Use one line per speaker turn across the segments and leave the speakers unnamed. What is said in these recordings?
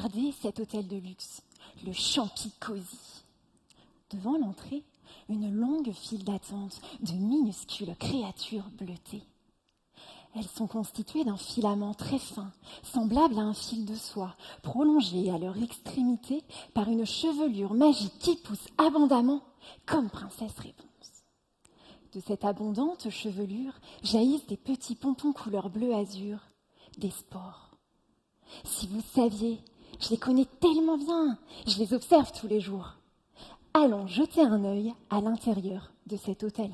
Regardez cet hôtel de luxe, le Champi Cosy. Devant l'entrée, une longue file d'attente de minuscules créatures bleutées. Elles sont constituées d'un filament très fin, semblable à un fil de soie, prolongé à leur extrémité par une chevelure magique qui pousse abondamment comme Princesse Réponse. De cette abondante chevelure jaillissent des petits pompons couleur bleu azur, des spores. Si vous saviez, je les connais tellement bien, je les observe tous les jours. Allons jeter un œil à l'intérieur de cet hôtel.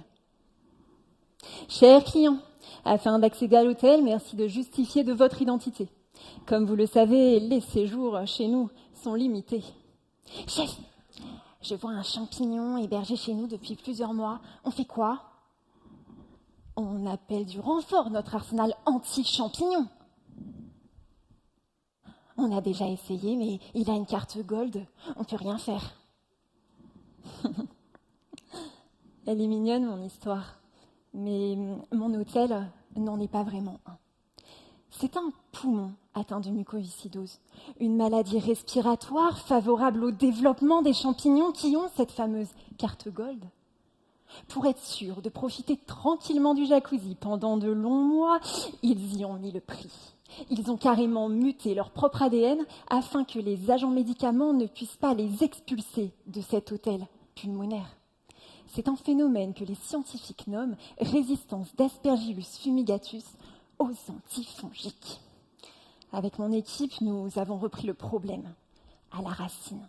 Chers clients, afin d'accéder à l'hôtel, merci de justifier de votre identité. Comme vous le savez, les séjours chez nous sont limités. Chef, je vois un champignon hébergé chez nous depuis plusieurs mois. On fait quoi? On appelle du renfort notre arsenal anti-champignon. On a déjà essayé, mais il a une carte gold. On ne peut rien faire. Elle est mignonne, mon histoire. Mais mon hôtel n'en est pas vraiment un. C'est un poumon atteint de mucoviscidose, une maladie respiratoire favorable au développement des champignons qui ont cette fameuse carte gold. Pour être sûr de profiter tranquillement du jacuzzi pendant de longs mois, ils y ont mis le prix. Ils ont carrément muté leur propre ADN afin que les agents médicaments ne puissent pas les expulser de cet hôtel pulmonaire. C'est un phénomène que les scientifiques nomment résistance d'Aspergillus fumigatus aux antifongiques. Avec mon équipe, nous avons repris le problème à la racine.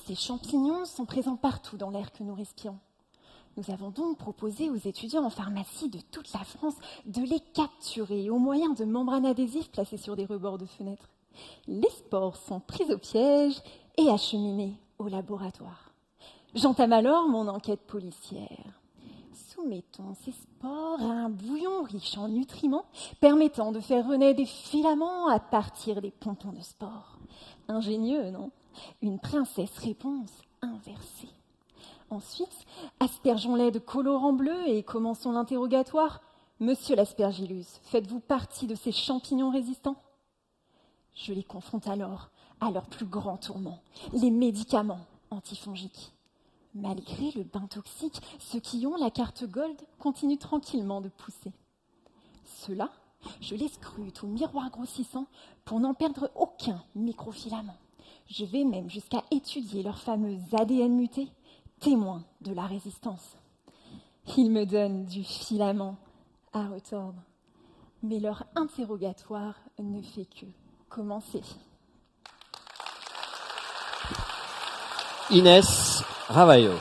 Ces champignons sont présents partout dans l'air que nous respirons. Nous avons donc proposé aux étudiants en pharmacie de toute la France de les capturer au moyen de membranes adhésives placées sur des rebords de fenêtres. Les spores sont pris au piège et acheminés au laboratoire. J'entame alors mon enquête policière. Soumettons ces spores à un bouillon riche en nutriments permettant de faire renaître des filaments à partir des pompons de spores. Ingénieux, non? Une princesse réponse inversée. Ensuite, aspergeons-les de colorant bleu et commençons l'interrogatoire. Monsieur l'Aspergillus, faites-vous partie de ces champignons résistants? Je les confronte alors à leur plus grand tourment, les médicaments antifongiques. Malgré le bain toxique, ceux qui ont la carte gold continuent tranquillement de pousser. Ceux-là, je les scrute au miroir grossissant pour n'en perdre aucun microfilament. Je vais même jusqu'à étudier leur fameux ADN muté, témoin de la résistance. Ils me donnent du filament à retordre, mais leur interrogatoire ne fait que commencer.
Inès Ravaillot.